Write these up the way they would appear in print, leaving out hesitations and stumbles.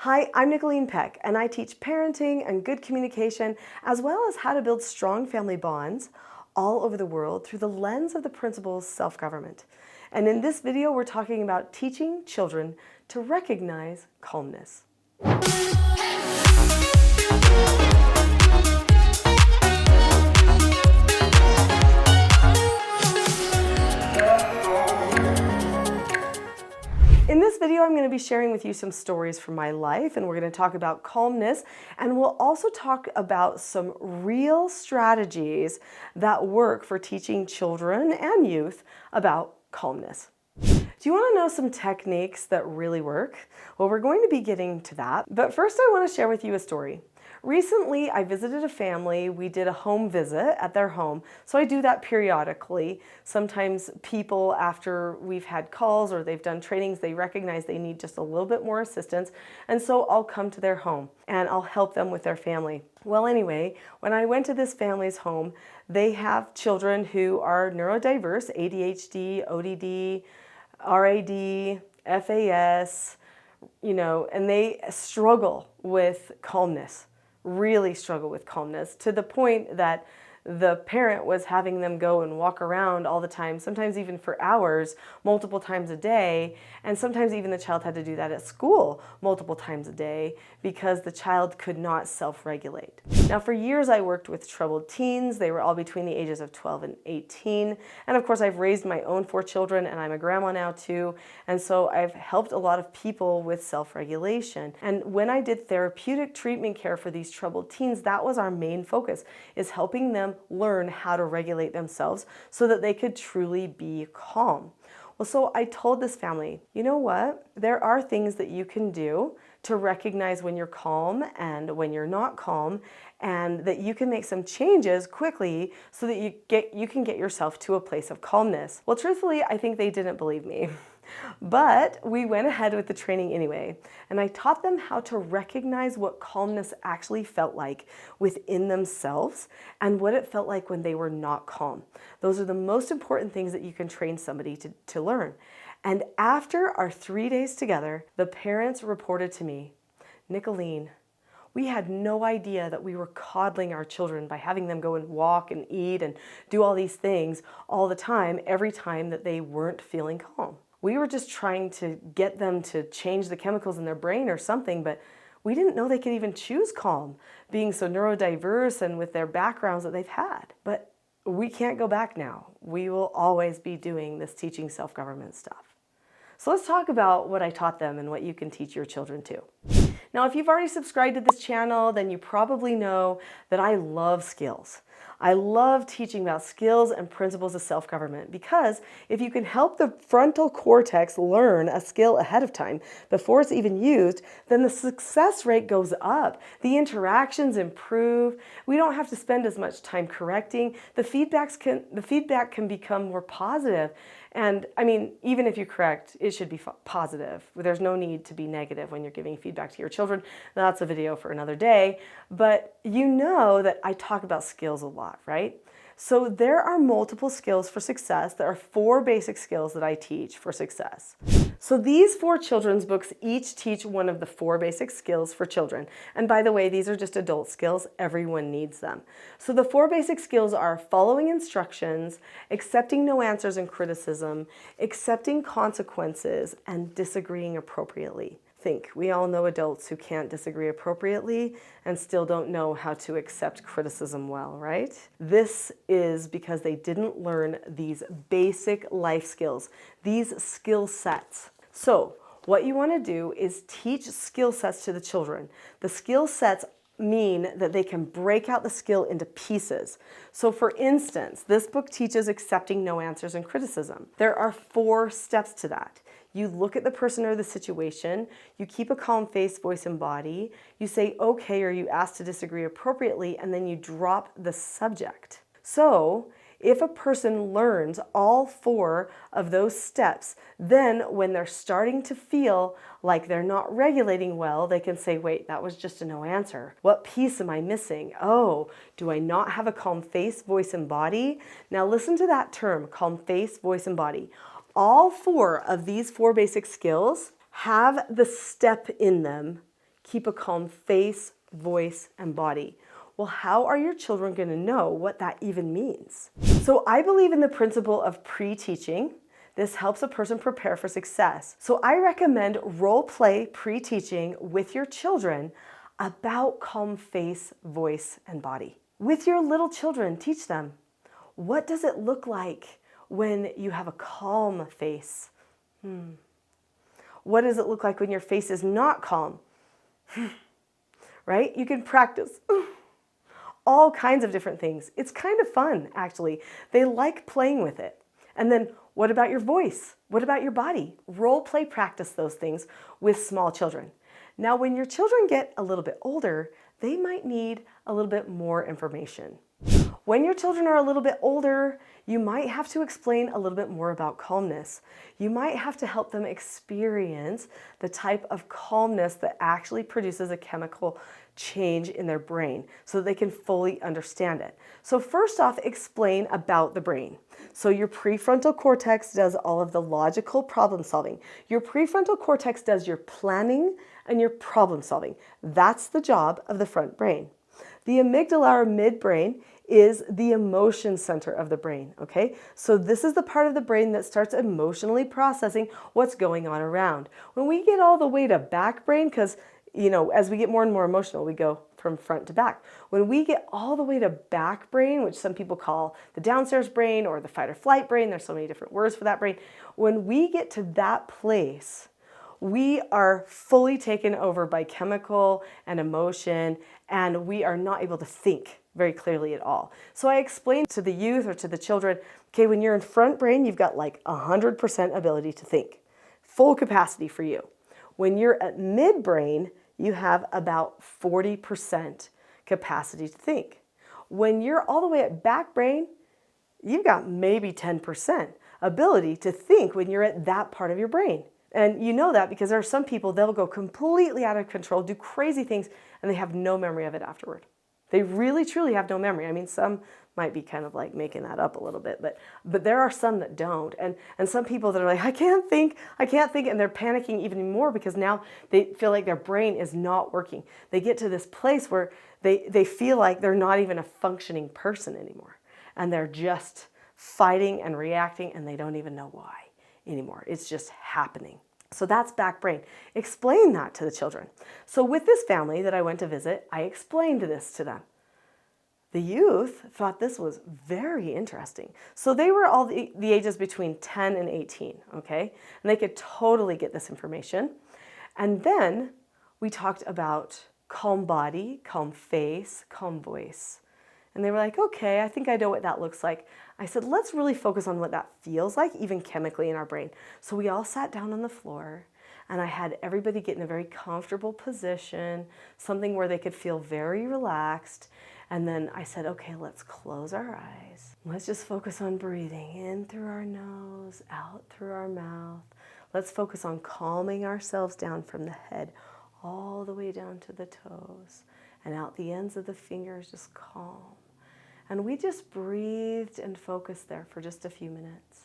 Hi, I'm Nicholeen Peck, and I teach parenting and good communication, as well as how to build strong family bonds all over the world through the lens of the principles self-government. And in this video, we're talking about teaching children to recognize calmness. In this video, I'm going to be sharing with you some stories from my life, and we're going to talk about calmness, and we'll also talk about some real strategies that work for teaching children and youth about calmness. Do you want to know some techniques that really work? Well, we're going to be getting to that, but first I want to share with you a story. Recently, I visited a family. We did a home visit at their home. So I do that periodically. Sometimes people, after we've had calls or they've done trainings, they recognize they need just a little bit more assistance. And so I'll come to their home and I'll help them with their family. Well, anyway, when I went to this family's home, they have children who are neurodiverse, ADHD, ODD, RAD, FAS, and they struggle with calmness. Really struggle with calmness, to the point that the parent was having them go and walk around all the time, sometimes even for hours, multiple times a day, and sometimes even the child had to do that at school multiple times a day because the child could not self-regulate. Now, for years I worked with troubled teens. They were all between the ages of 12 and 18, and of course I've raised my own 4 children, and I'm a grandma now too, and so I've helped a lot of people with self-regulation. And when I did therapeutic treatment care for these troubled teens, that was our main focus, is helping them learn how to regulate themselves so that they could truly be calm. Well, so I told this family, you know what? There are things that you can do to recognize when you're calm and when you're not calm, and that you can make some changes quickly so that you can get yourself to a place of calmness. Well, truthfully, I think they didn't believe me. But we went ahead with the training anyway, and I taught them how to recognize what calmness actually felt like within themselves and what it felt like when they were not calm. Those are the most important things that you can train somebody to learn. And after our 3 days together, the parents reported to me, Nicholeen, we had no idea that we were coddling our children by having them go and walk and eat and do all these things all the time, every time that they weren't feeling calm. We were just trying to get them to change the chemicals in their brain or something, but we didn't know they could even choose calm, being so neurodiverse and with their backgrounds that they've had. But we can't go back now. We will always be doing this teaching self-government stuff. So let's talk about what I taught them and what you can teach your children too. Now, if you've already subscribed to this channel, then you probably know that I love skills. I love teaching about skills and principles of self-government, because if you can help the frontal cortex learn a skill ahead of time before it's even used, then the success rate goes up. The interactions improve. We don't have to spend as much time correcting. The feedback can become more positive. And I mean, even if you correct, it should be positive. There's no need to be negative when you're giving feedback to your children. That's a video for another day. But you know that I talk about skills a lot, right? So there are multiple skills for success. There are 4 basic skills that I teach for success. So these 4 children's books each teach one of the 4 basic skills for children. And by the way, these are just adult skills. Everyone needs them. So the 4 basic skills are following instructions, accepting no answers and criticism, accepting consequences, and disagreeing appropriately. We all know adults who can't disagree appropriately and still don't know how to accept criticism well, right? This is because they didn't learn these basic life skills, these skill sets. So what you want to do is teach skill sets to the children. The skill sets mean that they can break out the skill into pieces. So for instance, this book teaches accepting no answers and criticism. There are 4 steps to that. You look at the person or the situation, you keep a calm face, voice, and body, you say okay, or you ask to disagree appropriately, and then you drop the subject. So if a person learns all 4 of those steps, then when they're starting to feel like they're not regulating well, they can say, wait, that was just a no answer. What piece am I missing? Oh, do I not have a calm face, voice, and body? Now listen to that term, calm face, voice, and body. All 4 of these 4 basic skills have the step in them Keep a calm face, voice, and body. Well, how are your children going to know what that even means? So I believe in the principle of pre-teaching. This helps a person prepare for success. So I recommend role play pre-teaching with your children about calm face, voice, and body. With your little children, teach them, what does it look like when you have a calm face? What does it look like when your face is not calm? Right? You can practice all kinds of different things. It's kind of fun, actually. They like playing with it. And then what about your voice? What about your body? Role play practice those things with small children. Now, when your children get a little bit older, they might need a little bit more information. When your children are a little bit older, you might have to explain a little bit more about calmness. You might have to help them experience the type of calmness that actually produces a chemical change in their brain so that they can fully understand it. So first off, explain about the brain. So your prefrontal cortex does all of the logical problem solving. Your prefrontal cortex does your planning and your problem solving. That's the job of the front brain. The amygdala or midbrain is the emotion center of the brain, okay? So this is the part of the brain that starts emotionally processing what's going on around. When we get all the way to back brain, because as we get more and more emotional, we go from front to back. When we get all the way to back brain, which some people call the downstairs brain or the fight or flight brain, there's so many different words for that brain. When we get to that place, we are fully taken over by chemical and emotion, and we are not able to think very clearly at all. So I explained to the youth or to the children, okay, when you're in front brain, you've got like 100% ability to think, full capacity for you. When you're at midbrain, you have about 40% capacity to think. When you're all the way at back brain, you've got maybe 10% ability to think when you're at that part of your brain. And you know that because there are some people, they'll go completely out of control, do crazy things, and they have no memory of it afterward. They really, truly have no memory. I mean, some might be kind of like making that up a little bit, but there are some that don't. And some people that are like, I can't think, and they're panicking even more because now they feel like their brain is not working. They get to this place where they feel like they're not even a functioning person anymore. And they're just fighting and reacting, and they don't even know why anymore. It's just happening. So that's back brain. Explain that to the children. So with this family that I went to visit, I explained this to them. The youth thought this was very interesting. So they were all the ages between 10 and 18, okay? And they could totally get this information. And then we talked about calm body, calm face, calm voice. And they were like, okay, I think I know what that looks like. I said, let's really focus on what that feels like, even chemically in our brain. So we all sat down on the floor, and I had everybody get in a very comfortable position, something where they could feel very relaxed. And then I said, okay, let's close our eyes. Let's just focus on breathing in through our nose, out through our mouth. Let's focus on calming ourselves down from the head all the way down to the toes, and out the ends of the fingers, just calm. And we just breathed and focused there for just a few minutes.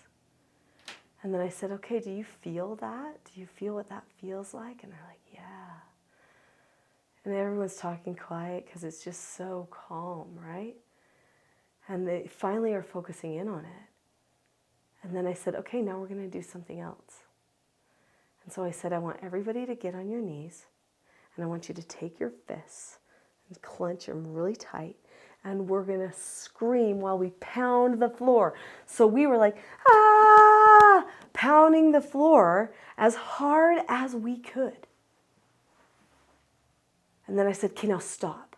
And then I said, okay, do you feel that? Do you feel what that feels like? And they're like, yeah. And everyone's talking quiet because it's just so calm, right? And they finally are focusing in on it. And then I said, okay, now we're going to do something else. And so I said, I want everybody to get on your knees, and I want you to take your fists and clench them really tight. And we're going to scream while we pound the floor. So we were like, ah, pounding the floor as hard as we could. And then I said, okay, now stop.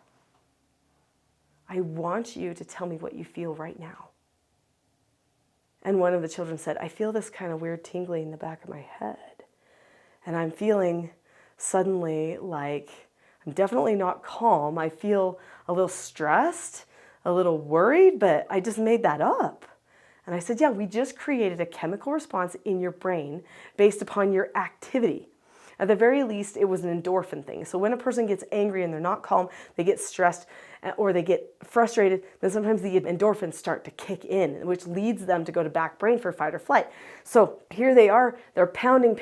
I want you to tell me what you feel right now. And one of the children said, I feel this kind of weird tingling in the back of my head. And I'm feeling suddenly like I'm definitely not calm. I feel a little stressed, a little worried, but I just made that up. And I said, yeah, we just created a chemical response in your brain based upon your activity. At the very least, it was an endorphin thing. So when a person gets angry and they're not calm, they get stressed or they get frustrated, then sometimes the endorphins start to kick in, which leads them to go to back brain for fight or flight. So here they are, they're pounding,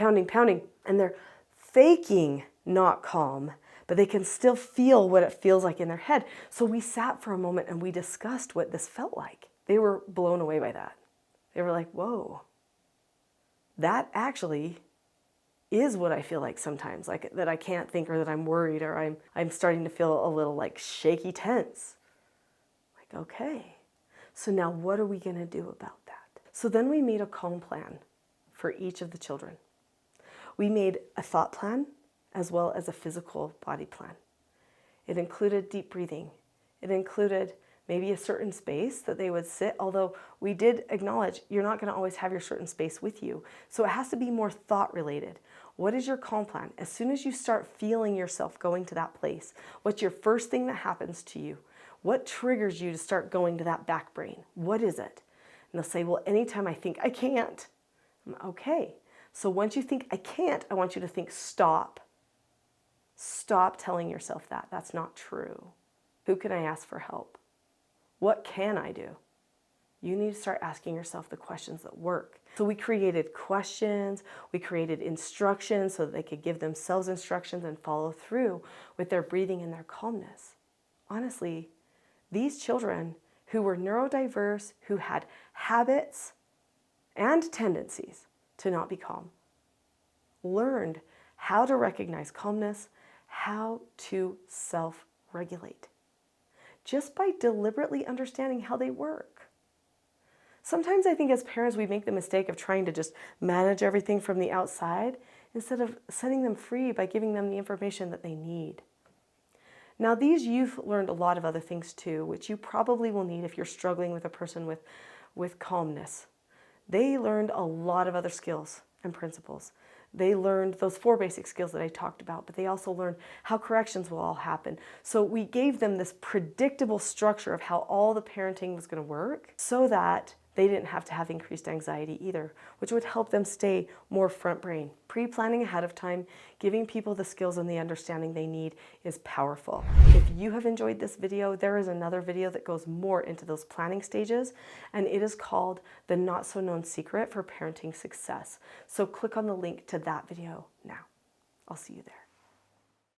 and they're faking not calm, but they can still feel what it feels like in their head. So we sat for a moment and we discussed what this felt like. They were blown away by that. They were like, whoa, that actually is what I feel like sometimes, like that I can't think, or that I'm worried, or I'm starting to feel a little like shaky tense. Like, okay, so now what are we going to do about that? So then we made a calm plan for each of the children. We made a thought plan as well as a physical body plan. It included deep breathing. It included maybe a certain space that they would sit, although we did acknowledge you're not going to always have your certain space with you. So it has to be more thought related. What is your calm plan? As soon as you start feeling yourself going to that place, what's your first thing that happens to you? What triggers you to start going to that back brain? What is it? And they'll say, well, anytime I think I can't. Okay. So once you think I can't, I want you to think stop. Stop telling yourself that. That's not true. Who can I ask for help? What can I do? You need to start asking yourself the questions that work. So we created questions, we created instructions so that they could give themselves instructions and follow through with their breathing and their calmness. Honestly, these children who were neurodiverse, who had habits and tendencies to not be calm, learned how to recognize calmness, how to self-regulate, just by deliberately understanding how they work. Sometimes I think as parents we make the mistake of trying to just manage everything from the outside instead of setting them free by giving them the information that they need. Now these youth learned a lot of other things too, which you probably will need if you're struggling with a person with calmness. They learned a lot of other skills and principles. They learned those 4 basic skills that I talked about, but they also learned how corrections will all happen. So we gave them this predictable structure of how all the parenting was going to work so that they didn't have to have increased anxiety either, which would help them stay more front brain. Pre-planning ahead of time, giving people the skills and the understanding they need is powerful. If you have enjoyed this video, there is another video that goes more into those planning stages, and it is called The Not So Known Secret for Parenting Success. So click on the link to that video now. I'll see you there.